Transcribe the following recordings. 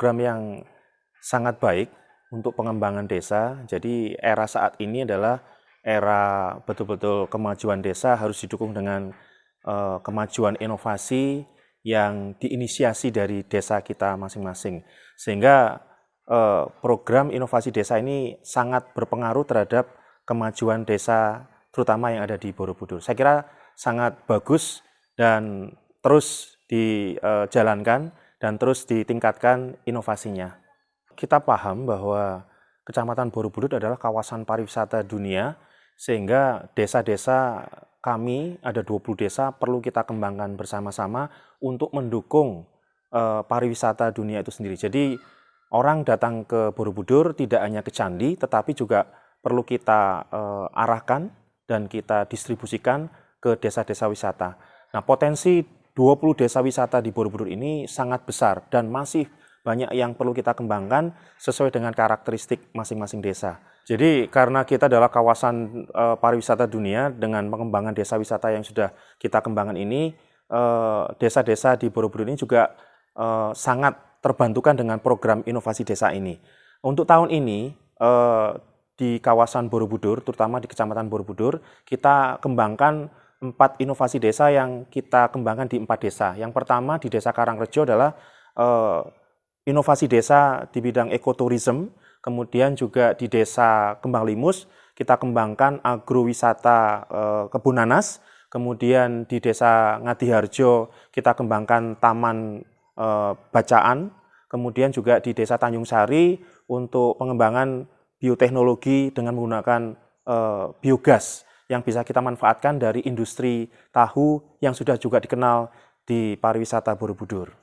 program yang sangat baik untuk pengembangan desa. Jadi era saat ini adalah era betul-betul kemajuan desa harus didukung dengan kemajuan inovasi yang diinisiasi dari desa kita masing-masing. Sehingga program inovasi desa ini sangat berpengaruh terhadap kemajuan desa terutama yang ada di Borobudur. Saya kira sangat bagus dan terus dijalankan dan terus ditingkatkan inovasinya. Kita paham bahwa Kecamatan Borobudur adalah kawasan pariwisata dunia, sehingga desa-desa kami, ada 20 desa, perlu kita kembangkan bersama-sama untuk mendukung pariwisata dunia itu sendiri. Jadi orang datang ke Borobudur tidak hanya ke candi, tetapi juga perlu kita arahkan dan kita distribusikan ke desa-desa wisata. Nah, potensi 20 desa wisata di Borobudur ini sangat besar dan masih banyak yang perlu kita kembangkan sesuai dengan karakteristik masing-masing desa. Jadi karena kita adalah kawasan pariwisata dunia dengan pengembangan desa wisata yang sudah kita kembangkan ini, desa-desa di Borobudur ini juga sangat terbantukan dengan program inovasi desa ini. Untuk tahun ini di kawasan Borobudur, terutama di Kecamatan Borobudur, kita kembangkan 4 inovasi desa yang kita kembangkan di 4 desa. Yang pertama di Desa Karangrejo adalah inovasi desa di bidang ekoturism, kemudian juga di Desa Kembang Limus kita kembangkan agrowisata kebun nanas, kemudian di Desa Ngadiharjo kita kembangkan taman bacaan, kemudian juga di Desa Tanjung Sari untuk pengembangan bioteknologi dengan menggunakan biogas yang bisa kita manfaatkan dari industri tahu yang sudah juga dikenal di pariwisata Borobudur.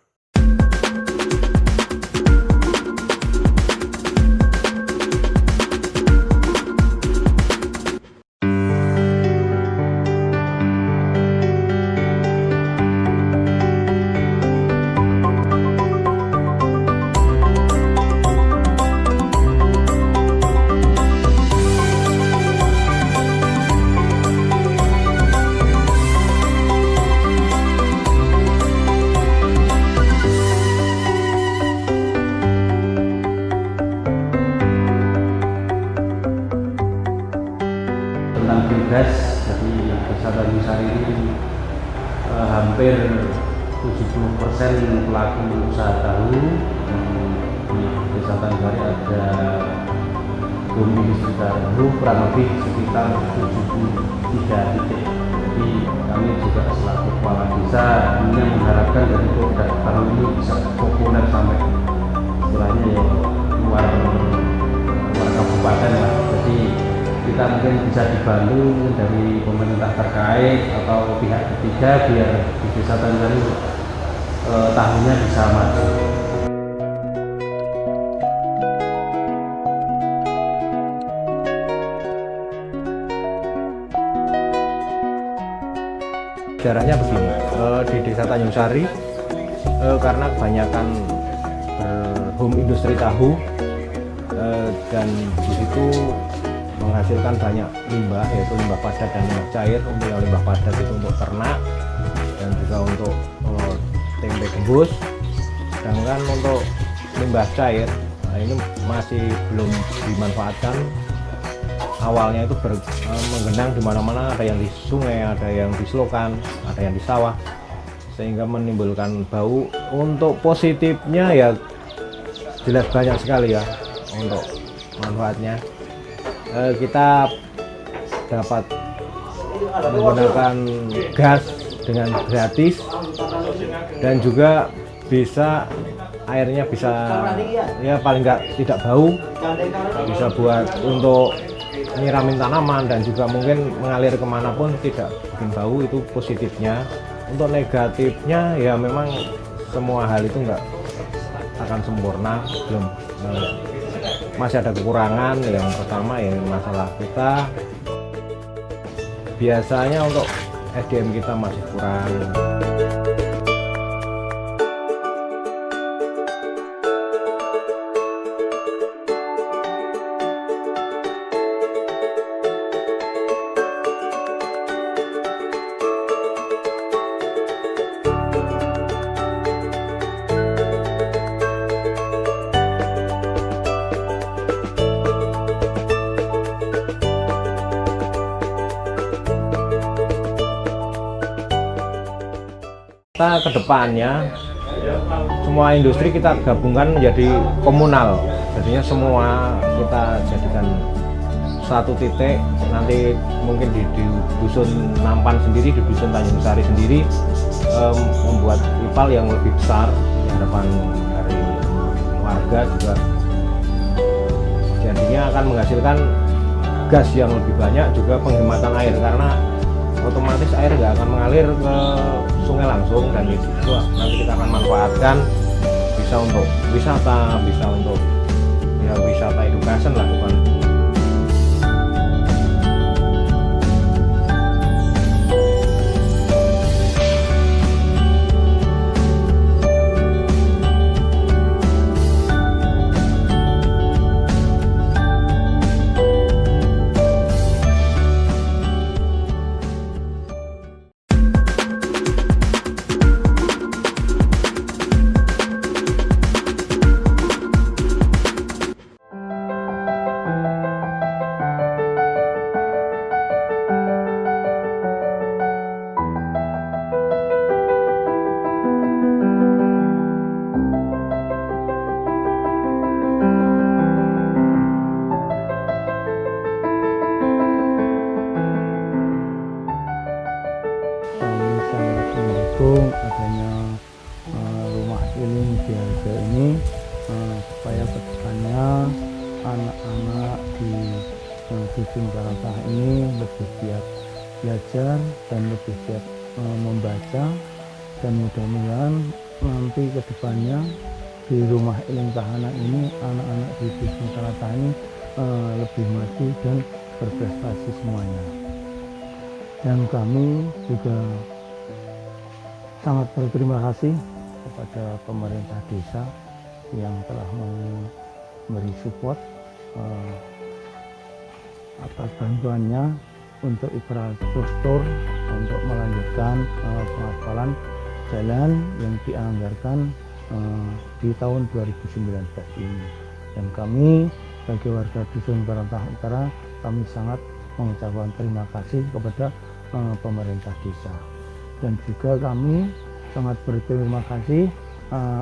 Tentang biogas, jadi Desa Tanjung Sari ini hampir 70% pelaku usaha tahu. Di Desa Tanjung Sari ada bumi tahu kurang lebih sekitar 73 titik. Jadi kami juga selaku kepala desa ini mengharapkan dari produk tahu ini bisa populer sampai istilahnya ya luar kabupaten lah. Jadi kita mungkin bisa dibantu dari pemerintah terkait atau pihak ketiga biar di Desa Tanjung Sari tahunya bisa maju. Jaraknya begini, di Desa Tanjung Sari karena kebanyakan home industri tahu dan di situ menghasilkan banyak limbah, yaitu limbah padat dan limbah cair. Untuk yang limbah padat itu untuk ternak dan juga untuk tempe gembus, sedangkan untuk limbah cair ini masih belum dimanfaatkan. Awalnya itu menggenang di mana-mana, ada yang di sungai, ada yang di selokan, ada yang di sawah, sehingga menimbulkan bau. Untuk positifnya ya jelas banyak sekali ya untuk manfaatnya. Kita dapat menggunakan gas dengan gratis dan juga bisa airnya bisa ya paling nggak tidak bau, bisa buat untuk nyiramin tanaman dan juga mungkin mengalir kemanapun tidak bikin bau. Itu positifnya. Untuk negatifnya ya memang semua hal itu nggak akan sempurna, belum masih ada kekurangan. Yang pertama ya masalah kita biasanya untuk SDM kita masih kurang. Kita kedepannya semua industri kita gabungkan menjadi komunal, jadinya semua kita jadikan satu titik. Nanti mungkin di dusun Nampan sendiri, di dusun Tanjung Sari sendiri membuat ipal yang lebih besar. Harapan dari warga juga jadinya akan menghasilkan gas yang lebih banyak, juga penghematan air karena otomatis air nggak akan mengalir ke sungai langsung, dan itu nanti kita akan manfaatkan bisa untuk wisata, bisa untuk ya wisata education lah bukan. mendukung adanya rumah iling di Harjo ini supaya kedepannya anak-anak di dusun Karangtah ini lebih giat belajar dan lebih giat membaca, dan mudah-mudahan nanti kedepannya di rumah iling Tahana ini anak-anak di dusun Karangtah ini lebih maju dan berprestasi semuanya. Dan kami juga sangat berterima kasih kepada pemerintah desa yang telah memberi support atas bantuannya untuk infrastruktur untuk melanjutkan pengaspalan jalan yang dianggarkan di tahun 2019 ini. Dan kami sebagai warga dusun Karangtah Utara, kami sangat mengucapkan terima kasih kepada pemerintah desa, dan juga kami sangat berterima kasih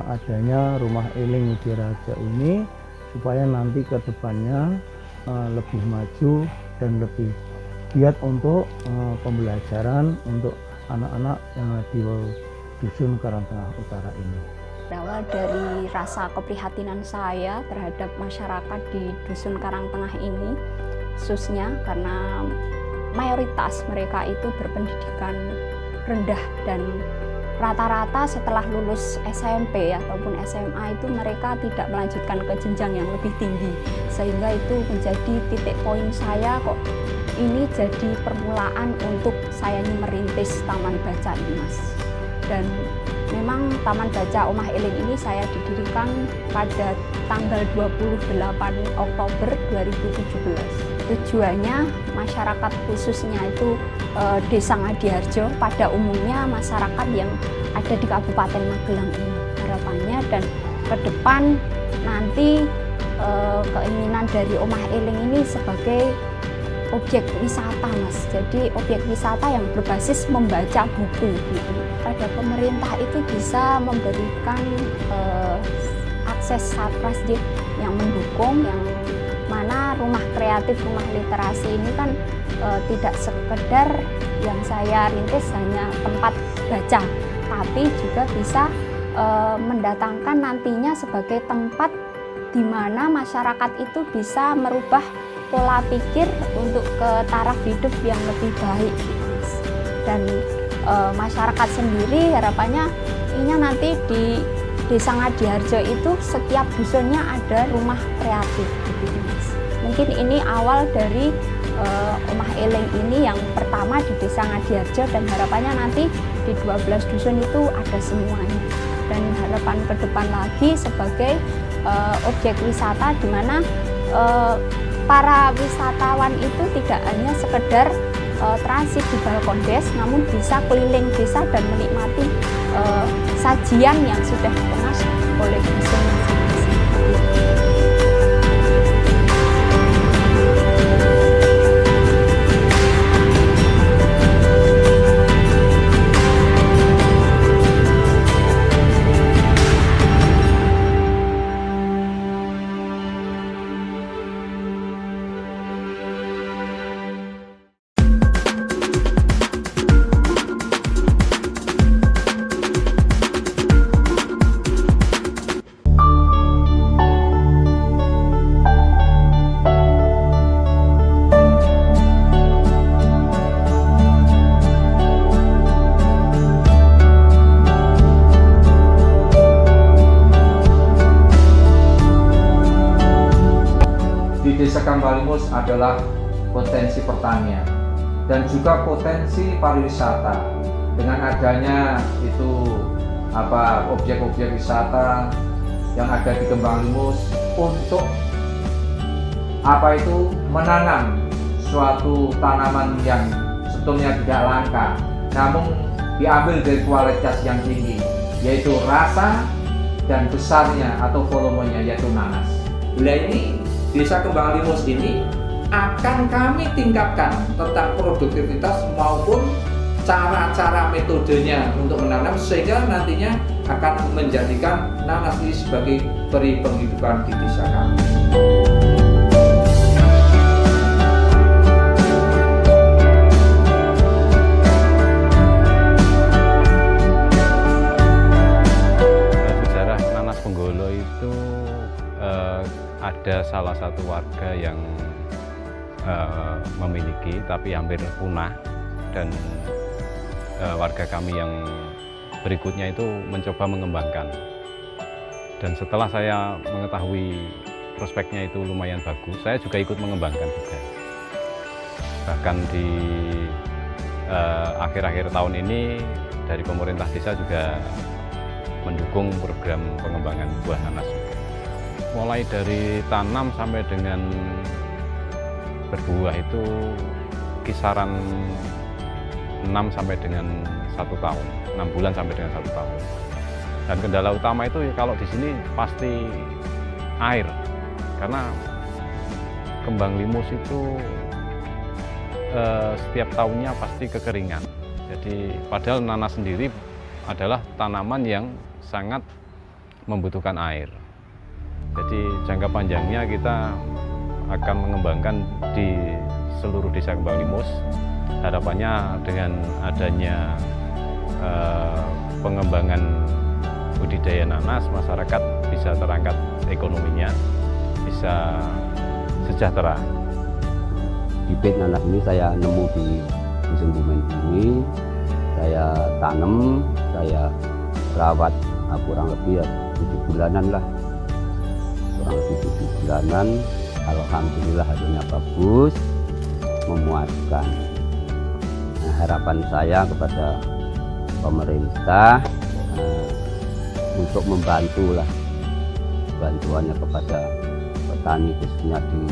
adanya rumah iling di Raja ini supaya nanti ke depannya lebih maju dan lebih giat untuk pembelajaran untuk anak-anak di dusun Karangtah Utara ini. Berawal dari rasa keprihatinan saya terhadap masyarakat di dusun Karangtengah ini, khususnya karena mayoritas mereka itu berpendidikan rendah, dan rata-rata setelah lulus SMP ataupun SMA itu mereka tidak melanjutkan ke jenjang yang lebih tinggi, sehingga itu menjadi titik poin saya, kok ini jadi permulaan untuk saya merintis Taman Baca ini, Mas. Dan memang Taman Baca Omah Iling ini saya didirikan pada tanggal 28 Oktober 2017. Tujuannya masyarakat khususnya itu Desa Ngadiharjo pada umumnya masyarakat yang ada di Kabupaten Magelang ini. Harapannya dan ke depan nanti keinginan dari Omah Iling ini sebagai objek wisata, Mas. Jadi objek wisata yang berbasis membaca buku gitu. Pada pemerintah itu bisa memberikan akses satras yang mendukung, yang mana rumah kreatif, rumah literasi ini kan tidak sekedar yang saya rintis hanya tempat baca, tapi juga bisa mendatangkan nantinya sebagai tempat di mana masyarakat itu bisa merubah pola pikir untuk ke taraf hidup yang lebih baik. Dan masyarakat sendiri harapannya ini nanti di Desa Ngadiharjo itu setiap dusunnya ada rumah kreatif gitu, Mas. Mungkin ini awal dari Omah Iling ini yang pertama di Desa Ngadiharjo, dan harapannya nanti di 12 dusun itu ada semuanya. Dan harapan ke depan lagi sebagai objek wisata di mana para wisatawan itu tidak hanya sekedar transit di balkon des, namun bisa keliling desa dan menikmati sajian yang sudah dikemas oleh dusun masing-masing. Kembang Limus adalah potensi pertanian dan juga potensi pariwisata. Dengan adanya itu objek-objek wisata yang ada di Kembang Limus untuk menanam suatu tanaman yang sebetulnya tidak langka, namun diambil dari kualitas yang tinggi, yaitu rasa dan besarnya atau volumenya, yaitu nanas. Bila ini Desa Kembang Limus ini akan kami tingkatkan tentang produktivitas maupun cara-cara metodenya untuk menanam, sehingga nantinya akan menjadikan nanas ini sebagai peri penghidupan di desa kami. Sejarah nanas Benggolo itu ada salah satu warga yang memiliki tapi hampir punah, dan warga kami yang berikutnya itu mencoba mengembangkan. Dan setelah saya mengetahui prospeknya itu lumayan bagus, saya juga ikut mengembangkan juga. Bahkan di akhir-akhir tahun ini dari pemerintah desa juga mendukung program pengembangan buah nanas juga. Mulai dari tanam sampai dengan berbuah itu kisaran 6 sampai dengan 1 tahun, 6 bulan sampai dengan 1 tahun. Dan kendala utama itu kalau di sini pasti air, karena Kembang Limus itu setiap tahunnya pasti kekeringan. Jadi padahal nanas sendiri adalah tanaman yang sangat membutuhkan air. Jadi jangka panjangnya kita akan mengembangkan di seluruh desa Kembang Limus. Harapannya dengan adanya pengembangan budidaya nanas, masyarakat bisa terangkat ekonominya, bisa sejahtera. Bibit nanas ini saya nemu di Dusun Bumen ini, saya tanam, saya rawat kurang lebih 7 bulanan lah, kurang lebih 7 bulanan. Alhamdulillah hasilnya bagus, memuaskan. Nah, harapan saya kepada pemerintah untuk membantu lah, bantuannya kepada petani khususnya di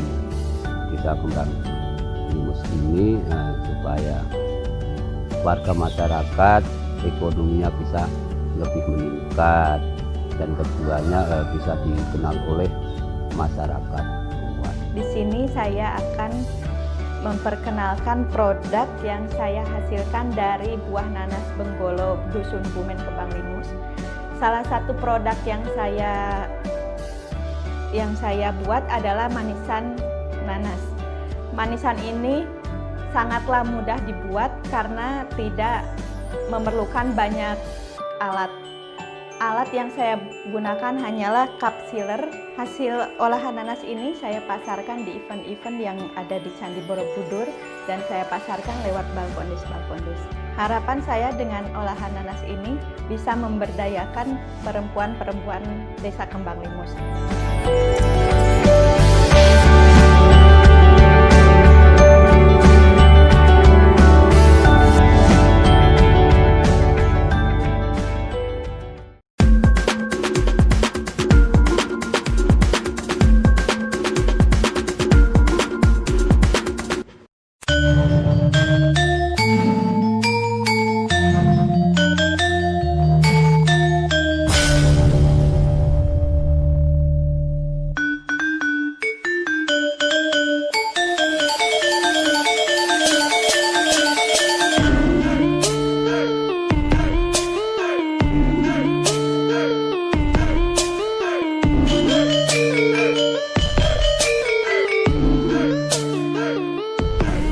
Desa Kembang Limus ini, supaya warga masyarakat ekonominya bisa lebih meningkat dan keduanya bisa dikenal oleh masyarakat. Di sini saya akan memperkenalkan produk yang saya hasilkan dari buah nanas Benggolo Dusun Bumen Kembang Limus. Salah satu produk yang saya buat adalah manisan nanas. Manisan ini sangatlah mudah dibuat karena tidak memerlukan banyak alat. Alat yang saya gunakan hanyalah cup sealer. Hasil olahan nanas ini saya pasarkan di event-event yang ada di Candi Borobudur dan saya pasarkan lewat balkondis-balkondis. Harapan saya dengan olahan nanas ini bisa memberdayakan perempuan-perempuan Desa Kembang Limus.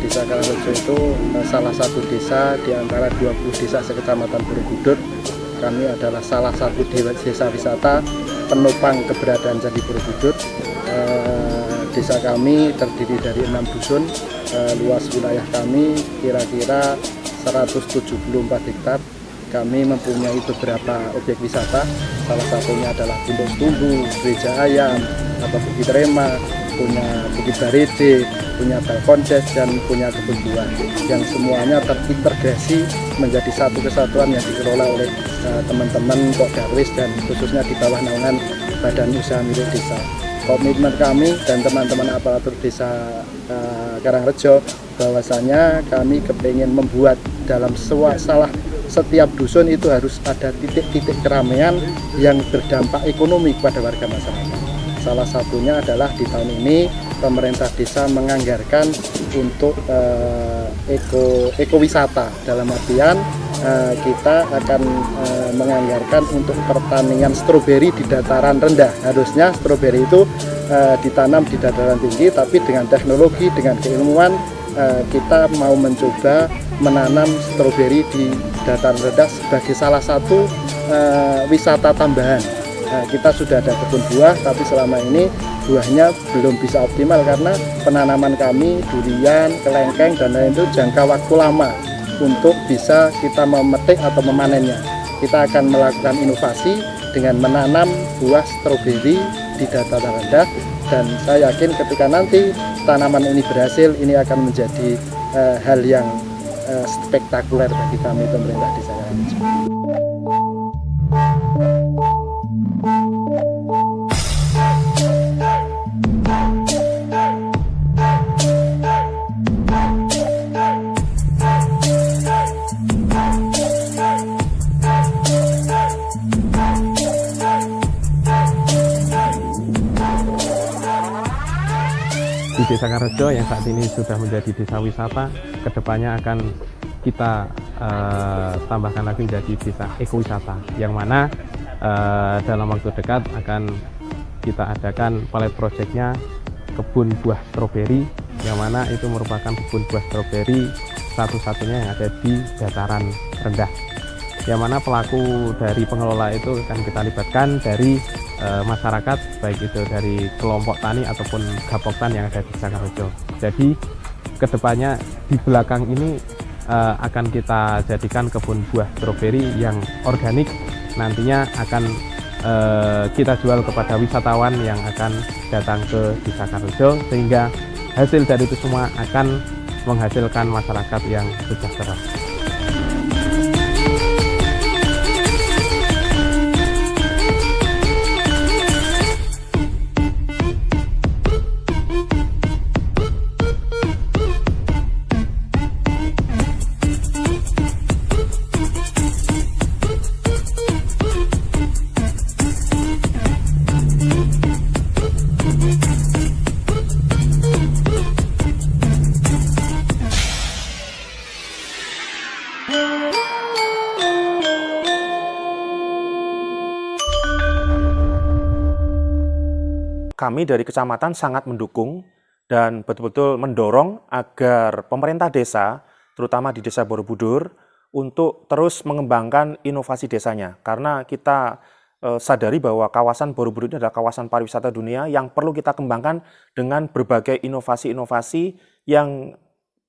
Desa Karangrejo itu salah satu desa di antara 20 desa sekecamatan Borobudur. Kami adalah salah satu desa wisata penopang keberadaan Candi Borobudur. Desa kami terdiri dari 6 dusun, luas wilayah kami kira-kira 174 hektar. Kami mempunyai beberapa objek wisata, salah satunya adalah Gunung Tumbu, Gereja Ayam, atau Bukit Rema, punya Bukit Barede, punya Balkondes, dan punya kebun buah yang semuanya terintegrasi menjadi satu kesatuan yang dikelola oleh teman-teman Pok Darwis dan khususnya di bawah naungan Badan Usaha Milik Desa. Komitmen kami dan teman-teman aparatur desa Karangrejo bahwasanya kami kepingin membuat dalam setiap dusun itu harus ada titik-titik keramaian yang berdampak ekonomi kepada warga masyarakat. Salah satunya adalah di tahun ini pemerintah desa menganggarkan untuk ekowisata, dalam artian kita akan menganggarkan untuk pertanian stroberi di dataran rendah. Harusnya stroberi itu ditanam di dataran tinggi, tapi dengan teknologi, dengan keilmuan kita mau mencoba menanam stroberi di dataran rendah sebagai salah satu wisata tambahan. Kita sudah ada kebun buah, tapi selama ini buahnya belum bisa optimal karena penanaman kami durian, kelengkeng, dan lain itu jangka waktu lama untuk bisa kita memetik atau memanennya. Kita akan melakukan inovasi dengan menanam buah stroberi di dataran rendah, dan saya yakin ketika nanti tanaman ini berhasil, ini akan menjadi hal yang spektakuler bagi kami pemerintah desa Karangrejo. Di Desa Karangrejo yang saat ini sudah menjadi desa wisata, kedepannya akan kita tambahkan lagi menjadi desa ekowisata, yang mana dalam waktu dekat akan kita adakan pilot projectnya kebun buah stroberi, yang mana itu merupakan kebun buah stroberi satu-satunya yang ada di dataran rendah, yang mana pelaku dari pengelola itu akan kita libatkan dari masyarakat, baik itu dari kelompok tani ataupun gapoktan yang ada di Desa Karangrejo. Jadi kedepannya di belakang ini akan kita jadikan kebun buah stroberi yang organik, nantinya akan kita jual kepada wisatawan yang akan datang ke Desa Karangrejo, sehingga hasil dari itu semua akan menghasilkan masyarakat yang sejahtera. Kami dari kecamatan sangat mendukung dan betul-betul mendorong agar pemerintah desa, terutama di Desa Borobudur, untuk terus mengembangkan inovasi desanya. Karena kita sadari bahwa kawasan Borobudur ini adalah kawasan pariwisata dunia yang perlu kita kembangkan dengan berbagai inovasi-inovasi yang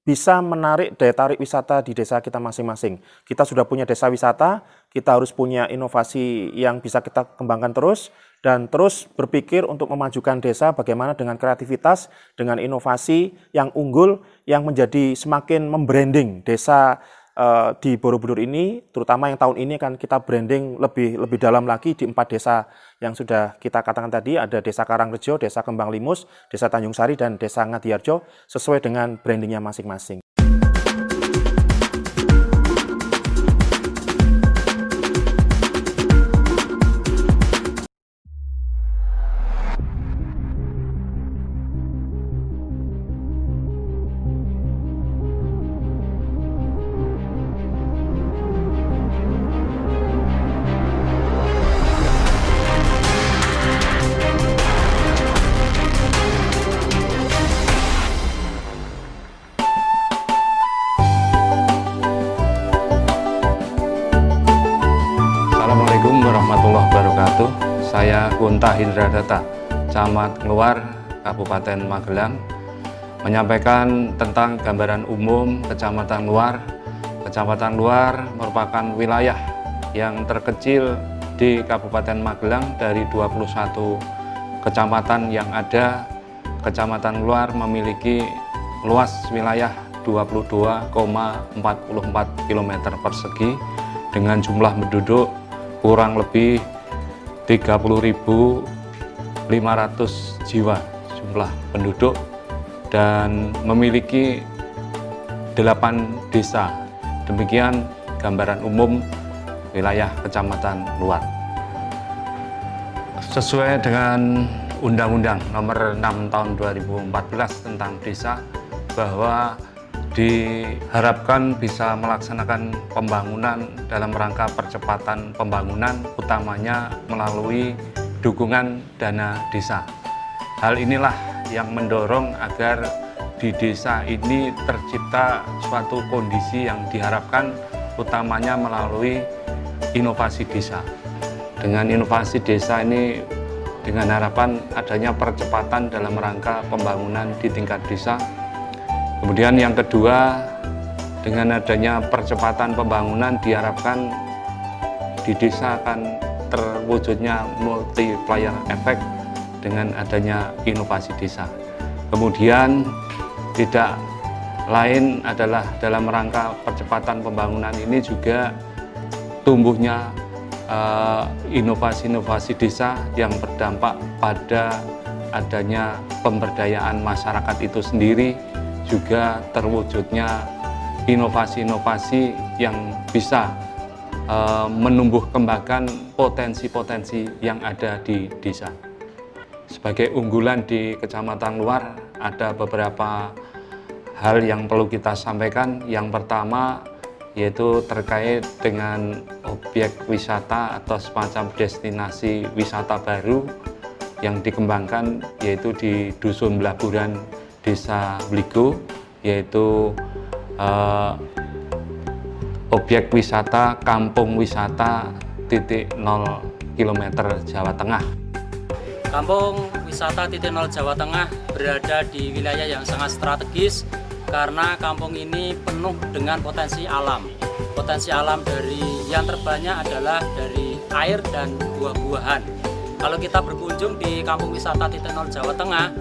bisa menarik daya tarik wisata di desa kita masing-masing. Kita sudah punya desa wisata, kita harus punya inovasi yang bisa kita kembangkan terus, dan terus berpikir untuk memajukan desa bagaimana dengan kreativitas, dengan inovasi yang unggul, yang menjadi semakin membranding desa di Borobudur ini, terutama yang tahun ini kan kita branding lebih dalam lagi di 4 desa yang sudah kita katakan tadi, ada Desa Karangrejo, Desa Kembang Limus, Desa Tanjung Sari, dan Desa Ngadiharjo, sesuai dengan brandingnya masing-masing. Assalamualaikum warahmatullahi wabarakatuh. Saya Kunta Hindradata, Camat Ngluar, Kabupaten Magelang, menyampaikan tentang gambaran umum Kecamatan Ngluar. Kecamatan Ngluar merupakan wilayah yang terkecil di Kabupaten Magelang dari 21 kecamatan yang ada. Kecamatan Luar memiliki luas wilayah 22,44 km persegi dengan jumlah penduduk kurang lebih 30.500 jiwa jumlah penduduk dan memiliki 8 desa. Demikian gambaran umum wilayah Kecamatan Luar. Sesuai dengan Undang-Undang Nomor 6 Tahun 2014 tentang Desa, bahwa diharapkan bisa melaksanakan pembangunan dalam rangka percepatan pembangunan, utamanya melalui dukungan dana desa. Hal inilah yang mendorong agar di desa ini tercipta suatu kondisi yang diharapkan utamanya melalui inovasi desa. Dengan inovasi desa ini dengan harapan adanya percepatan dalam rangka pembangunan di tingkat desa. Kemudian yang kedua, dengan adanya percepatan pembangunan diharapkan di desa akan terwujudnya multiplier effect dengan adanya inovasi desa. Kemudian tidak lain adalah dalam rangka percepatan pembangunan ini juga tumbuhnya inovasi-inovasi desa yang berdampak pada adanya pemberdayaan masyarakat itu sendiri, juga terwujudnya inovasi-inovasi yang bisa menumbuh kembangkan potensi-potensi yang ada di desa. Sebagai unggulan di Kecamatan Luar, ada beberapa hal yang perlu kita sampaikan. Yang pertama yaitu terkait dengan objek wisata atau semacam destinasi wisata baru yang dikembangkan, yaitu di Dusun Blaburan, Desa Bligo, yaitu objek wisata Kampung Wisata titik 0 km Jawa Tengah. Kampung Wisata titik 0 Jawa Tengah berada di wilayah yang sangat strategis karena kampung ini penuh dengan potensi alam. Potensi alam dari yang terbanyak adalah dari air dan buah-buahan. Kalau kita berkunjung di Kampung Wisata titik 0 Jawa Tengah,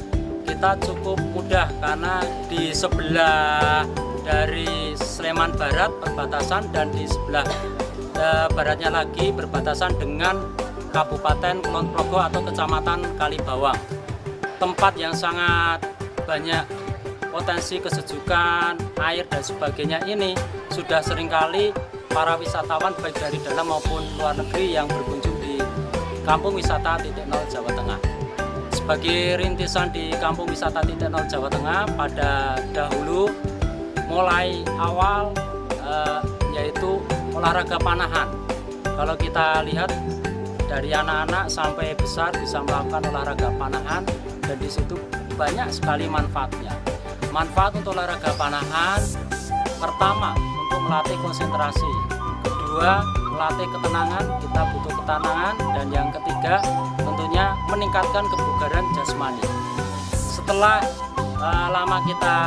kita cukup mudah karena di sebelah dari Sleman Barat perbatasan dan di sebelah baratnya lagi berbatasan dengan Kabupaten Kulon Progo atau Kecamatan Kalibawang. Tempat yang sangat banyak potensi kesejukan, air dan sebagainya ini sudah seringkali para wisatawan baik dari dalam maupun luar negeri yang berkunjung di Kampung Wisata titik 0 Jawa Tengah. Sebagai rintisan di Kampung Wisata titik 0 Jawa Tengah, pada dahulu mulai awal yaitu olahraga panahan. Kalau kita lihat dari anak-anak sampai besar bisa melakukan olahraga panahan dan di situ banyak sekali manfaatnya. Manfaat untuk olahraga panahan, pertama untuk melatih konsentrasi, kedua melatih ketenangan, kita butuh ketenangan, dan yang ketiga tentunya meningkatkan kebugaran jasmani. Setelah lama kita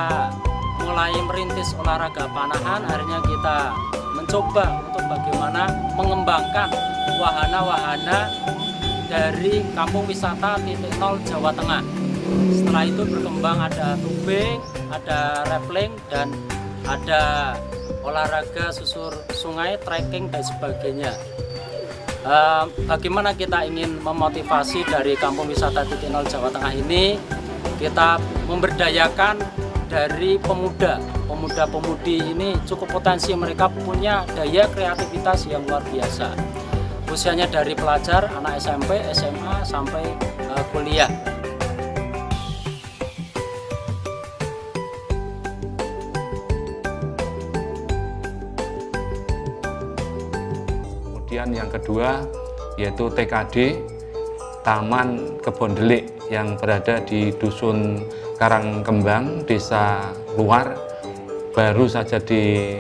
mulai merintis olahraga panahan, akhirnya kita mencoba untuk bagaimana mengembangkan wahana-wahana dari Kampung Wisata titik 0 Jawa Tengah. Setelah itu berkembang ada tubing, ada rappelling, dan ada olahraga susur sungai, trekking, dan sebagainya. Bagaimana kita ingin memotivasi dari Kampung Wisata titik 0 Jawa Tengah ini, kita memberdayakan dari pemuda-pemudi ini cukup potensi, mereka punya daya kreativitas yang luar biasa. Usianya dari pelajar, anak SMP, SMA, sampai kuliah. Kemudian yang kedua yaitu TKD Taman Kebon Delik yang berada di Dusun Karangkembang, Desa Luar, baru saja di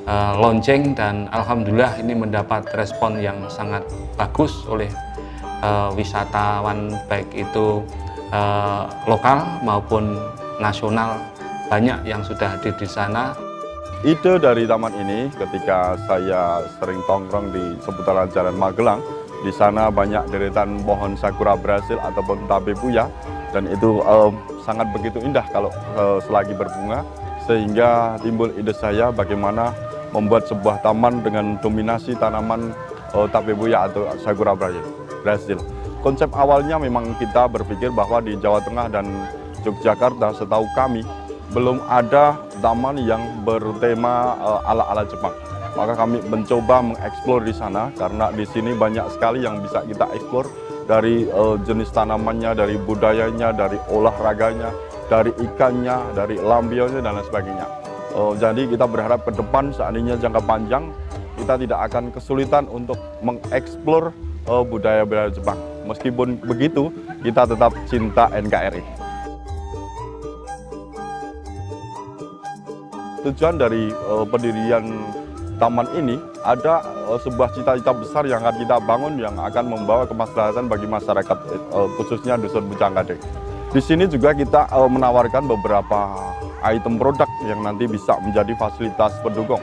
launching dan alhamdulillah ini mendapat respon yang sangat bagus oleh wisatawan baik itu lokal maupun nasional. Banyak yang sudah hadir di sana. Ide dari taman ini ketika saya sering tongkrong di seputaran Jalan Magelang, di sana banyak deretan pohon sakura Brasil ataupun tabebuya. dan itu sangat begitu indah kalau selagi berbunga, sehingga timbul ide saya bagaimana membuat sebuah taman dengan dominasi tanaman tabebuya atau sakura Brazil. Konsep awalnya memang kita berpikir bahwa di Jawa Tengah dan Yogyakarta setahu kami belum ada taman yang bertema ala-ala Jepang. Maka kami mencoba mengeksplor di sana karena di sini banyak sekali yang bisa kita eksplor dari jenis tanamannya, dari budayanya, dari olahraganya, dari ikannya, dari lampionnya dan lain sebagainya. Jadi kita berharap ke depan seandainya jangka panjang kita tidak akan kesulitan untuk mengeksplor budaya-budaya Jepang. Meskipun begitu, kita tetap cinta NKRI. Tujuan dari pendirian taman ini ada sebuah cita-cita besar yang akan kita bangun yang akan membawa kemaslahatan bagi masyarakat khususnya Dusun Pujanggade. Di sini juga kita menawarkan beberapa item produk yang nanti bisa menjadi fasilitas pendukung.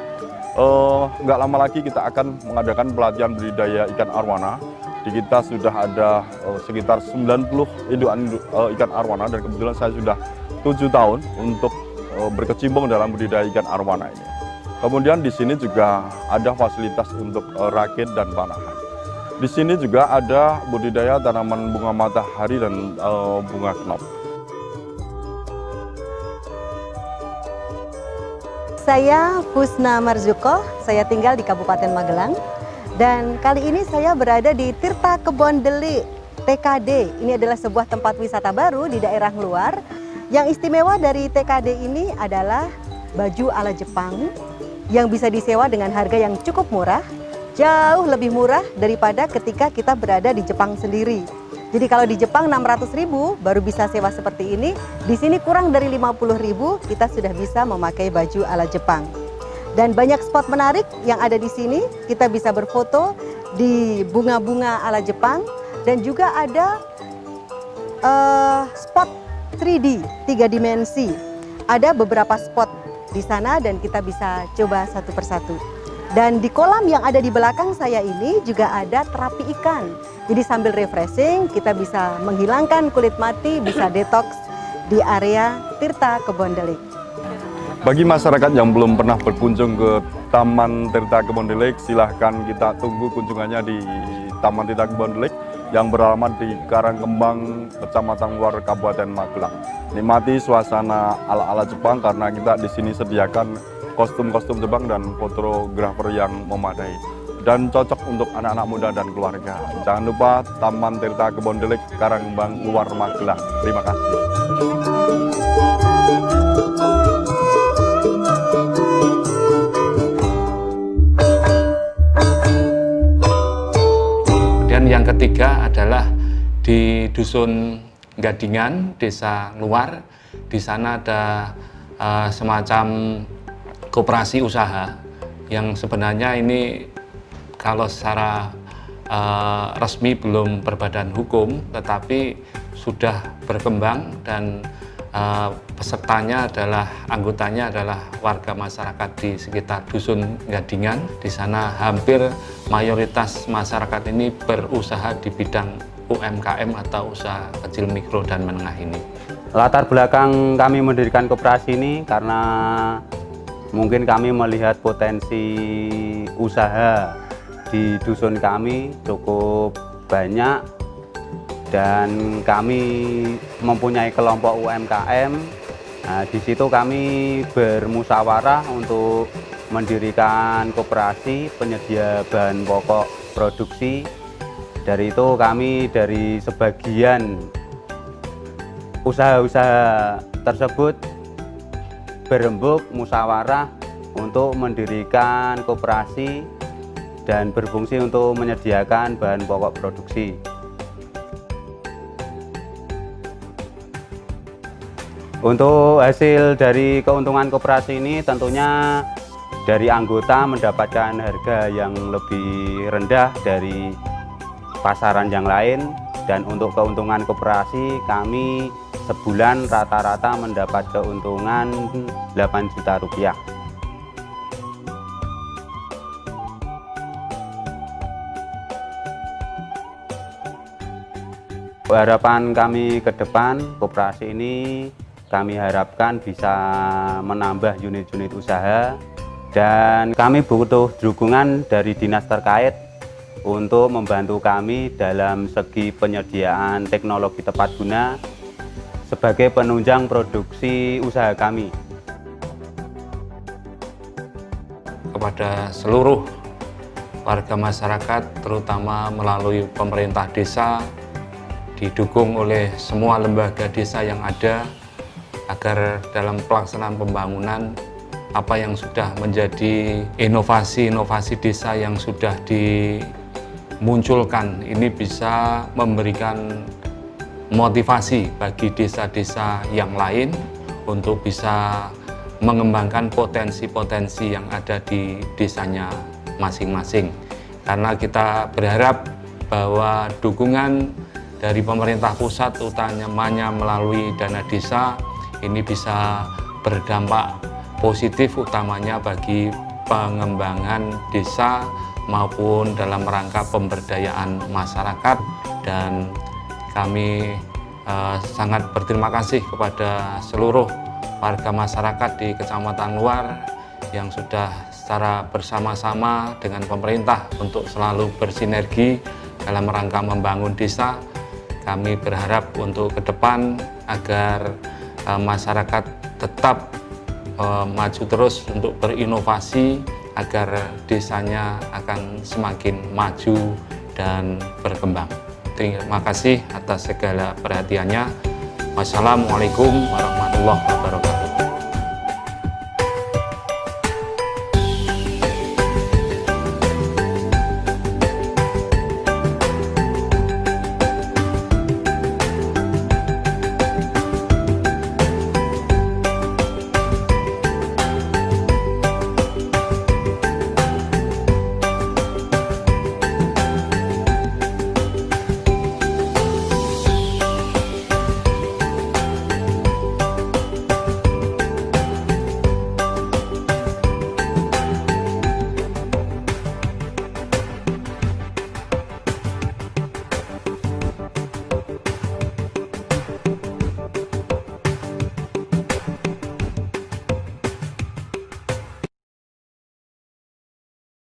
Nggak lama lagi kita akan mengadakan pelatihan budidaya ikan arwana. Di kita sudah ada sekitar 90 indukan ikan arwana dan kebetulan saya sudah 7 tahun untuk berkecimpung dalam budidaya ikan arwana ini. Kemudian di sini juga ada fasilitas untuk rakit dan panahan. Di sini juga ada budidaya tanaman bunga matahari dan bunga knop. Saya Fusna Marzuko, saya tinggal di Kabupaten Magelang. Dan kali ini saya berada di Tirta Kebon Delik TKD. Ini adalah sebuah tempat wisata baru di daerah luar. Yang istimewa dari TKD ini adalah baju ala Jepang yang bisa disewa dengan harga yang cukup murah, jauh lebih murah daripada ketika kita berada di Jepang sendiri. Jadi kalau di Jepang 600.000 baru bisa sewa seperti ini, di sini kurang dari 50.000 kita sudah bisa memakai baju ala Jepang. Dan banyak spot menarik yang ada di sini, kita bisa berfoto di bunga-bunga ala Jepang dan juga ada spot 3D, 3 dimensi. Ada beberapa spot di sana dan kita bisa coba satu persatu. Dan di kolam yang ada di belakang saya ini juga ada terapi ikan. Jadi sambil refreshing kita bisa menghilangkan kulit mati, bisa detox di area Tirta Kebon Delik. Bagi masyarakat yang belum pernah berkunjung ke Taman Tirta Kebon Delik, silahkan kita tunggu kunjungannya di Taman Tirta Kebon Delik yang beralamat di Karangkembang, Kecamatan Luar, Kabupaten Magelang. Nikmati suasana ala-ala Jepang karena kita di sini sediakan kostum-kostum Jepang dan fotografer yang memadai dan cocok untuk anak-anak muda dan keluarga. Jangan lupa Taman Tirta Kebon Delik, Karangkembang, Luar, Magelang. Terima kasih. Dan yang ketiga adalah di Dusun Gadingan, Desa Luar. Di sana ada semacam koperasi usaha yang sebenarnya ini kalau secara resmi belum berbadan hukum, tetapi sudah berkembang dan pesertanya adalah, anggotanya adalah warga masyarakat di sekitar Dusun Gadingan. Di sana hampir mayoritas masyarakat ini berusaha di bidang UMKM atau usaha kecil mikro dan menengah ini. Latar belakang kami mendirikan koperasi ini karena mungkin kami melihat potensi usaha di dusun kami cukup banyak dan kami mempunyai kelompok UMKM. Nah, di situ kami bermusyawarah untuk mendirikan koperasi penyedia bahan pokok produksi. Dari itu kami dari sebagian usaha-usaha tersebut berembuk musyawarah untuk mendirikan koperasi dan berfungsi untuk menyediakan bahan pokok produksi. Untuk hasil dari keuntungan koperasi ini tentunya dari anggota mendapatkan harga yang lebih rendah dari pasaran yang lain, dan untuk keuntungan koperasi kami sebulan rata-rata mendapat keuntungan 8 juta rupiah. Harapan kami ke depan, koperasi ini kami harapkan bisa menambah unit-unit usaha, dan kami butuh dukungan dari dinas terkait untuk membantu kami dalam segi penyediaan teknologi tepat guna sebagai penunjang produksi usaha kami. Kepada seluruh warga masyarakat, terutama melalui pemerintah desa, didukung oleh semua lembaga desa yang ada, agar dalam pelaksanaan pembangunan apa yang sudah menjadi inovasi-inovasi desa yang sudah dimunculkan ini bisa memberikan motivasi bagi desa-desa yang lain untuk bisa mengembangkan potensi-potensi yang ada di desanya masing-masing. Karena kita berharap bahwa dukungan dari pemerintah pusat, utamanya melalui dana desa, ini bisa berdampak positif utamanya bagi pengembangan desa maupun dalam rangka pemberdayaan masyarakat. Dan kami sangat berterima kasih kepada seluruh warga masyarakat di Kecamatan Luar yang sudah secara bersama-sama dengan pemerintah untuk selalu bersinergi dalam rangka membangun desa. Kami berharap untuk ke depan agar masyarakat tetap maju terus untuk berinovasi agar desanya akan semakin maju dan berkembang. Terima kasih atas segala perhatiannya. Wassalamualaikum warahmatullahi wabarakatuh.